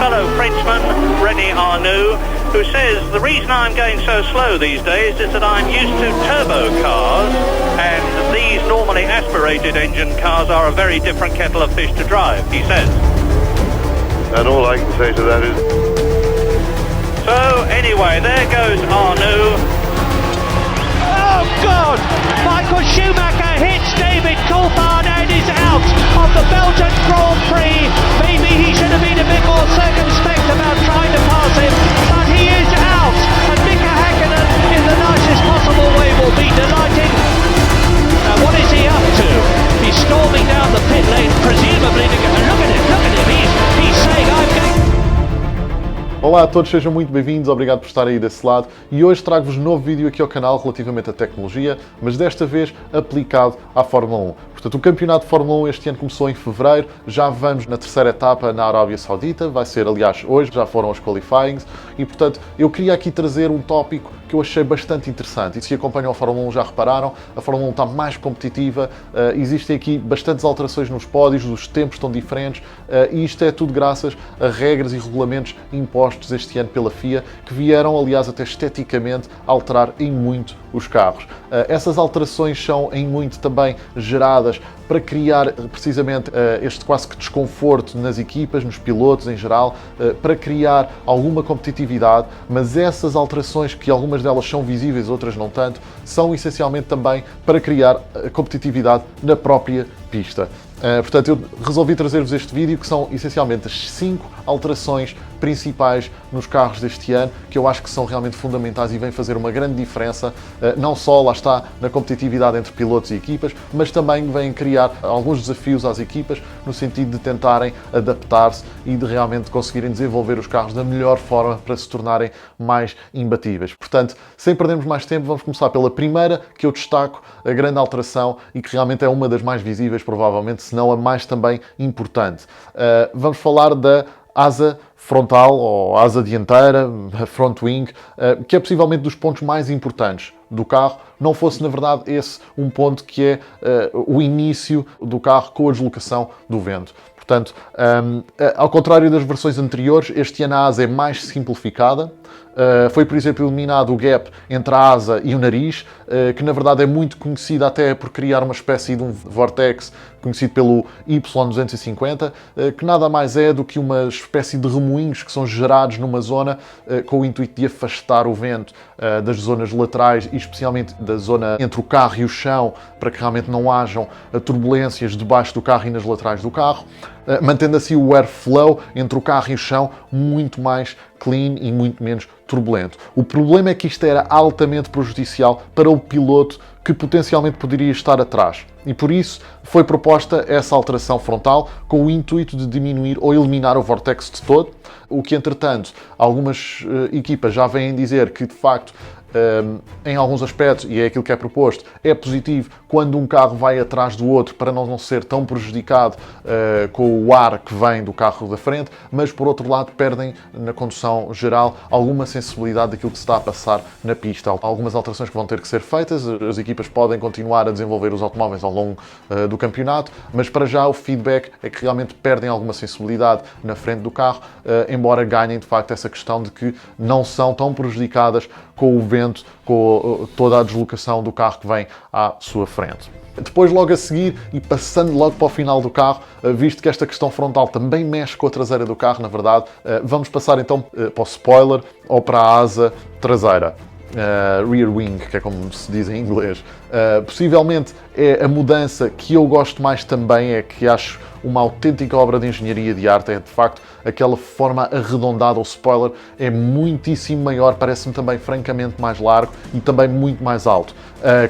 fellow Frenchman, René Arnoux, who says the reason I'm going so slow these days is that I'm used to turbo cars, and these normally aspirated engine cars are a very different kettle of fish to drive, he says. And all I can say to that is... So, anyway, there goes Arnoux. Oh God! Michael Schumacher hits David Coulthard and is out of the Belgian Grand Prix. Maybe he should have been a bit more circumspect about trying to pass him, but he is out, and Mika Häkkinen, in the nicest possible way, will be delighted. Now what is he up to? He's storming down the pit lane, presumably to go. Look at him, he's saying I'm going... Olá a todos, sejam muito bem-vindos, obrigado por estarem aí desse lado e hoje trago-vos um novo vídeo aqui ao canal relativamente à tecnologia, mas desta vez aplicado à Fórmula 1. Portanto, o campeonato de Fórmula 1 este ano começou em fevereiro, já vamos na terceira etapa na Arábia Saudita, vai ser aliás hoje, já foram os qualifyings e portanto eu queria aqui trazer um tópico que eu achei bastante interessante e se acompanham a Fórmula 1 já repararam, a Fórmula 1 está mais competitiva, existem aqui bastantes alterações nos pódios, os tempos estão diferentes e isto é tudo graças a regras e regulamentos impostos este ano pela FIA, que vieram, aliás, até esteticamente alterar em muito os carros. Essas alterações são em muito também geradas para criar precisamente este quase que desconforto nas equipas, nos pilotos em geral, para criar alguma competitividade, mas essas alterações, que algumas delas são visíveis, outras não tanto, são essencialmente também para criar competitividade na própria pista. Portanto, eu resolvi trazer-vos este vídeo, que são essencialmente as 5 alterações principais nos carros deste ano, que eu acho que são realmente fundamentais e vêm fazer uma grande diferença, não só, lá está, na competitividade entre pilotos e equipas, mas também vêm criar alguns desafios às equipas, no sentido de tentarem adaptar-se e de realmente conseguirem desenvolver os carros da melhor forma para se tornarem mais imbatíveis. Portanto, sem perdermos mais tempo, vamos começar pela primeira, que eu destaco, a grande alteração e que realmente é uma das mais visíveis, provavelmente, se não a mais também importante. Vamos falar da asa frontal ou asa dianteira, a front wing, que é possivelmente dos pontos mais importantes do carro, não fosse na verdade esse um ponto que é o início do carro com a deslocação do vento. Portanto, ao contrário das versões anteriores, este ano a asa é mais simplificada. Foi, por exemplo, eliminado o gap entre a asa e o nariz, que na verdade é muito conhecido até por criar uma espécie de um vortex conhecido pelo Y250, que nada mais é do que uma espécie de remoinhos que são gerados numa zona com o intuito de afastar o vento das zonas laterais e especialmente da zona entre o carro e o chão, para que realmente não hajam turbulências debaixo do carro e nas laterais do carro, mantendo assim o airflow entre o carro e o chão muito mais clean e muito menos turbulento. O problema é que isto era altamente prejudicial para o piloto que potencialmente poderia estar atrás. E por isso foi proposta essa alteração frontal com o intuito de diminuir ou eliminar o vortex de todo, o que entretanto algumas equipas já vêm dizer que de facto em alguns aspectos, e é aquilo que é proposto, é positivo quando um carro vai atrás do outro para não ser tão prejudicado com o ar que vem do carro da frente, mas por outro lado perdem na condução geral alguma sensibilidade daquilo que se está a passar na pista. Algumas alterações que vão ter que ser feitas, as equipas podem continuar a desenvolver os automóveis ao longo do campeonato, mas para já o feedback é que realmente perdem alguma sensibilidade na frente do carro, embora ganhem de facto essa questão de que não são tão prejudicadas com o vento, com toda a deslocação do carro que vem à sua frente. Depois, logo a seguir, e passando logo para o final do carro, visto que esta questão frontal também mexe com a traseira do carro, na verdade, vamos passar então para o spoiler ou para a asa traseira. Rear wing, que é como se diz em inglês. Possivelmente é a mudança que eu gosto mais também, é que acho uma autêntica obra de engenharia de arte, é de facto aquela forma arredondada, o spoiler é muitíssimo maior, parece-me também francamente mais largo e também muito mais alto.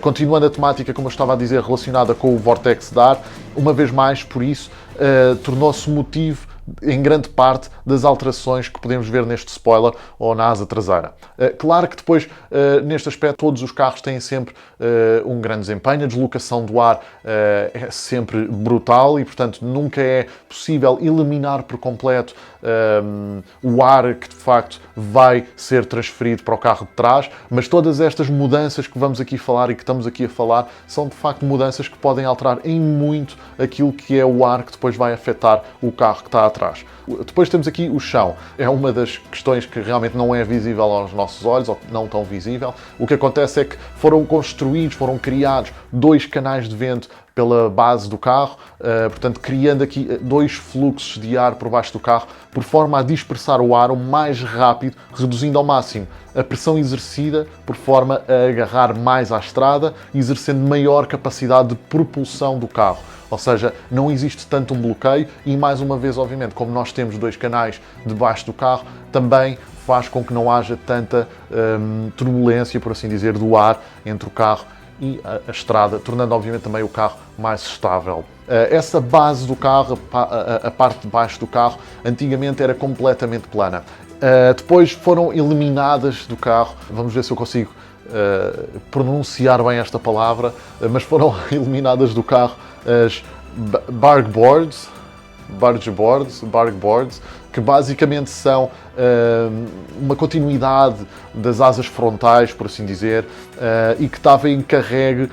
Continuando a temática, como eu estava a dizer, relacionada com o vortex de ar, uma vez mais, por isso, tornou-se motivo em grande parte das alterações que podemos ver neste spoiler ou na asa traseira. Claro que depois, neste aspecto, todos os carros têm sempre um grande desempenho, a deslocação do ar é sempre brutal e, portanto, nunca é possível eliminar por completo o ar que, de facto, vai ser transferido para o carro de trás, mas todas estas mudanças que vamos aqui falar e que estamos aqui a falar são, de facto, mudanças que podem alterar em muito aquilo que é o ar que depois vai afetar o carro que está atrás atrás. Depois temos aqui o chão. É uma das questões que realmente não é visível aos nossos olhos, ou não tão visível. O que acontece é que foram criados 2 canais de vento pela base do carro, portanto criando aqui 2 fluxos de ar por baixo do carro, por forma a dispersar o ar o mais rápido, reduzindo ao máximo a pressão exercida, por forma a agarrar mais à estrada, exercendo maior capacidade de propulsão do carro. Ou seja, não existe tanto um bloqueio e, mais uma vez, obviamente, como nós temos 2 canais debaixo do carro, também faz com que não haja tanta turbulência, por assim dizer, do ar entre o carro e a estrada, tornando obviamente também o carro mais estável. Essa base do carro, a parte de baixo do carro, antigamente era completamente plana. Depois foram eliminadas do carro, vamos ver se eu consigo pronunciar bem esta palavra, mas foram eliminadas do carro as barge boards, que basicamente são uma continuidade das asas frontais, por assim dizer, e que estava encarregue,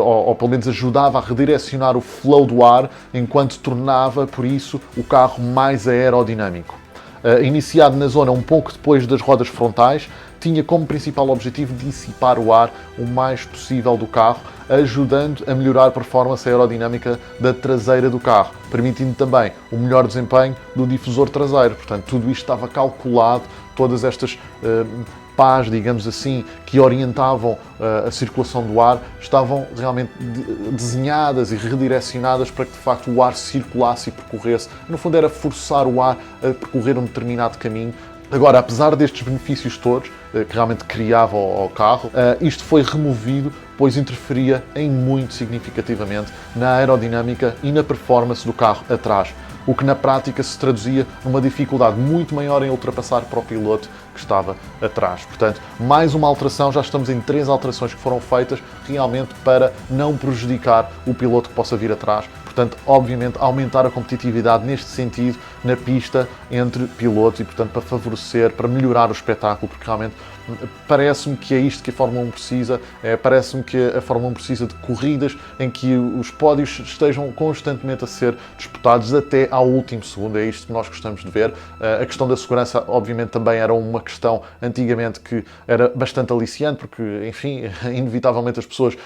ou pelo menos ajudava a redirecionar o flow do ar, enquanto tornava, por isso, o carro mais aerodinâmico. Iniciado na zona um pouco depois das rodas frontais, tinha como principal objetivo dissipar o ar o mais possível do carro, ajudando a melhorar a performance aerodinâmica da traseira do carro, permitindo também o melhor desempenho do difusor traseiro. Portanto, tudo isto estava calculado, todas estas pás, digamos assim, que orientavam a circulação do ar, estavam realmente desenhadas e redirecionadas para que, de facto, o ar circulasse e percorresse. No fundo, era forçar o ar a percorrer um determinado caminho. Agora, apesar destes benefícios todos, que realmente criavam ao carro, isto foi removido, pois interferia em muito significativamente na aerodinâmica e na performance do carro atrás, o que na prática se traduzia numa dificuldade muito maior em ultrapassar para o piloto que estava atrás. Portanto, mais uma alteração, já estamos em 3 alterações que foram feitas realmente para não prejudicar o piloto que possa vir atrás. Portanto, obviamente, aumentar a competitividade neste sentido na pista entre pilotos e, portanto, para favorecer, para melhorar o espetáculo, porque realmente parece-me que é isto que a Fórmula 1 precisa, parece-me que a Fórmula 1 precisa de corridas em que os pódios estejam constantemente a ser disputados até ao último segundo, é isto que nós gostamos de ver. A questão da segurança, obviamente, também era uma questão antigamente que era bastante aliciante, porque, enfim, inevitavelmente as pessoas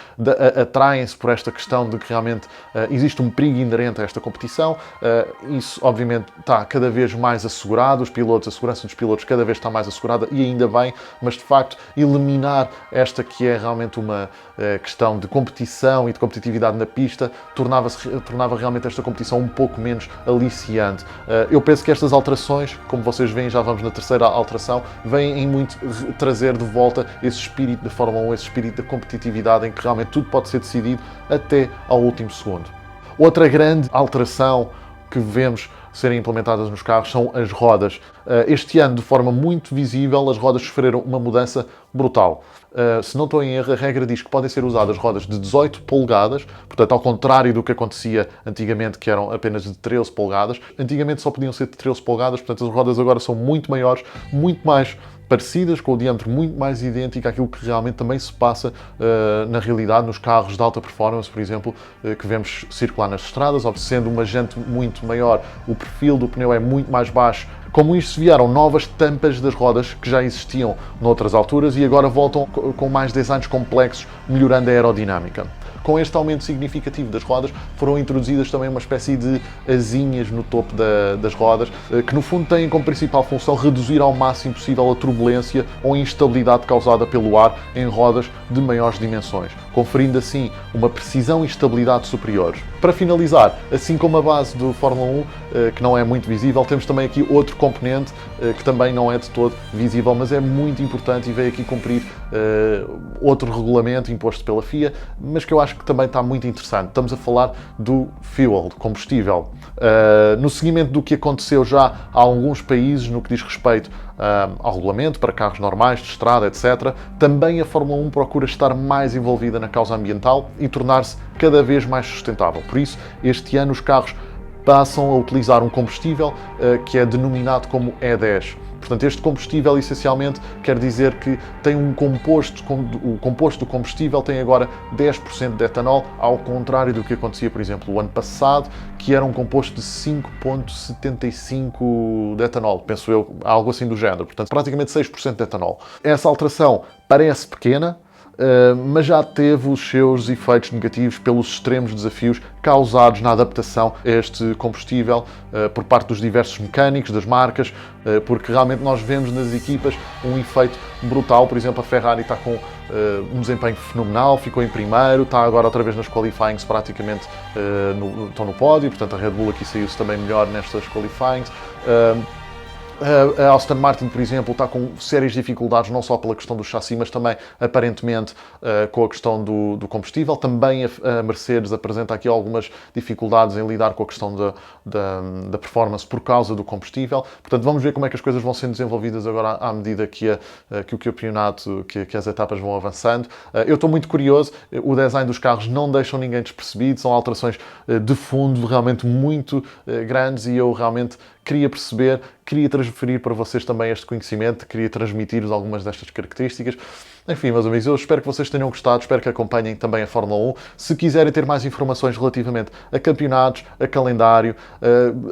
atraem-se por esta questão de que realmente existe um perigo inerente a esta competição. Isso, obviamente, está cada vez mais assegurado, a segurança dos pilotos cada vez está mais assegurada e ainda bem, mas de facto eliminar esta que é realmente uma questão de competição e de competitividade na pista tornava realmente esta competição um pouco menos aliciante. Eu penso que estas alterações, como vocês veem, já vamos na terceira alteração, vêm em muito trazer de volta esse espírito da Fórmula 1, esse espírito da competitividade em que realmente tudo pode ser decidido até ao último segundo. Outra grande alteração que vemos serem implementadas nos carros são as rodas. Este ano, de forma muito visível, as rodas sofreram uma mudança brutal. Se não estou em erro, a regra diz que podem ser usadas rodas de 18 polegadas, portanto, ao contrário do que acontecia antigamente, que eram apenas de 13 polegadas. Antigamente só podiam ser de 13 polegadas, portanto, as rodas agora são muito maiores, muito mais parecidas, com o diâmetro muito mais idêntico àquilo que realmente também se passa na realidade nos carros de alta performance, por exemplo, que vemos circular nas estradas, sendo uma jante muito maior, o perfil do pneu é muito mais baixo. Como isto, se vieram novas tampas das rodas que já existiam noutras alturas e agora voltam com mais designs complexos, melhorando a aerodinâmica. Com este aumento significativo das rodas, foram introduzidas também uma espécie de asinhas no topo das rodas, que no fundo têm como principal função reduzir ao máximo possível a turbulência ou instabilidade causada pelo ar em rodas de maiores dimensões, conferindo assim uma precisão e estabilidade superiores. Para finalizar, assim como a base do Fórmula 1, que não é muito visível, temos também aqui outro componente que também não é de todo visível, mas é muito importante e veio aqui cumprir outro regulamento imposto pela FIA, mas que eu acho que também está muito interessante. Estamos a falar do fuel, do combustível. No seguimento do que aconteceu já há alguns países no que diz respeito ao regulamento para carros normais, de estrada, etc., também a Fórmula 1 procura estar mais envolvida na causa ambiental e tornar-se cada vez mais sustentável. Por isso, este ano os carros passam a utilizar um combustível que é denominado como E10. Portanto, este combustível essencialmente quer dizer que tem um composto, o composto do combustível tem agora 10% de etanol, ao contrário do que acontecia, por exemplo, o ano passado, que era um composto de 5,75% de etanol, penso eu, algo assim do género. Portanto, praticamente 6% de etanol. Essa alteração parece pequena, mas já teve os seus efeitos negativos pelos extremos desafios causados na adaptação a este combustível por parte dos diversos mecânicos, das marcas, porque realmente nós vemos nas equipas um efeito brutal. Por exemplo, a Ferrari está com um desempenho fenomenal, ficou em primeiro, está agora outra vez nas qualifyings, praticamente estão no pódio, portanto a Red Bull aqui saiu-se também melhor nestas qualifyings. A Aston Martin, por exemplo, está com sérias dificuldades, não só pela questão do chassi, mas também, aparentemente, com a questão do combustível. Também a Mercedes apresenta aqui algumas dificuldades em lidar com a questão da performance por causa do combustível. Portanto, vamos ver como é que as coisas vão sendo desenvolvidas agora à medida que o campeonato, que as etapas vão avançando. Eu estou muito curioso. O design dos carros não deixam ninguém despercebido. São alterações de fundo realmente muito grandes e eu realmente queria perceber, queria transferir para vocês também este conhecimento, queria transmitir-vos algumas destas características. Enfim, meus amigos, eu espero que vocês tenham gostado, espero que acompanhem também a Fórmula 1. Se quiserem ter mais informações relativamente a campeonatos, a calendário,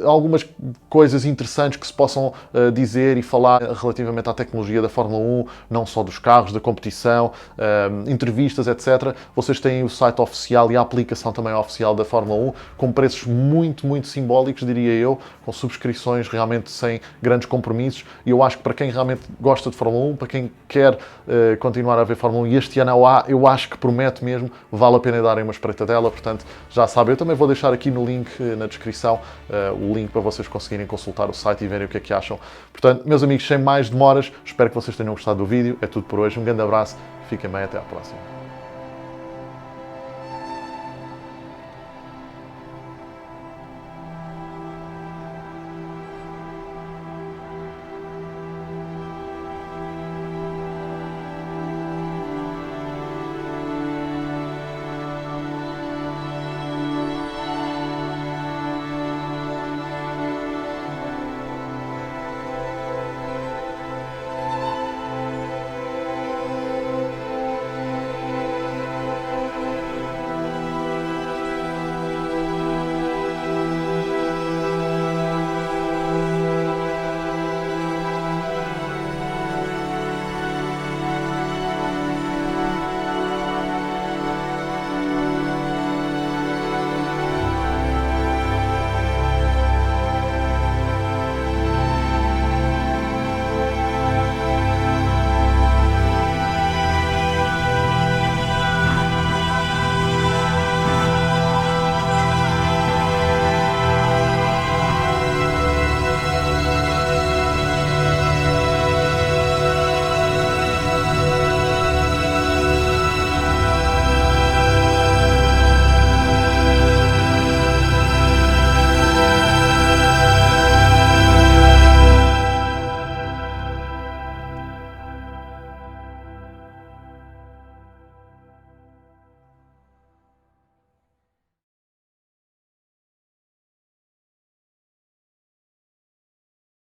algumas coisas interessantes que se possam dizer e falar relativamente à tecnologia da Fórmula 1, não só dos carros, da competição, entrevistas, etc. Vocês têm o site oficial e a aplicação também oficial da Fórmula 1, com preços muito, muito simbólicos, diria eu, com subscrições realmente sem grandes compromissos. E eu acho que para quem realmente gosta de Fórmula 1, para quem quer continuar a ver Fórmula 1 e este ano eu acho que promete mesmo, vale a pena darem uma espreitadela. Portanto, já sabem, eu também vou deixar aqui no link, na descrição, o link para vocês conseguirem consultar o site e verem o que é que acham. Portanto, meus amigos, sem mais demoras, espero que vocês tenham gostado do vídeo. É tudo por hoje, um grande abraço, fiquem bem, até à próxima.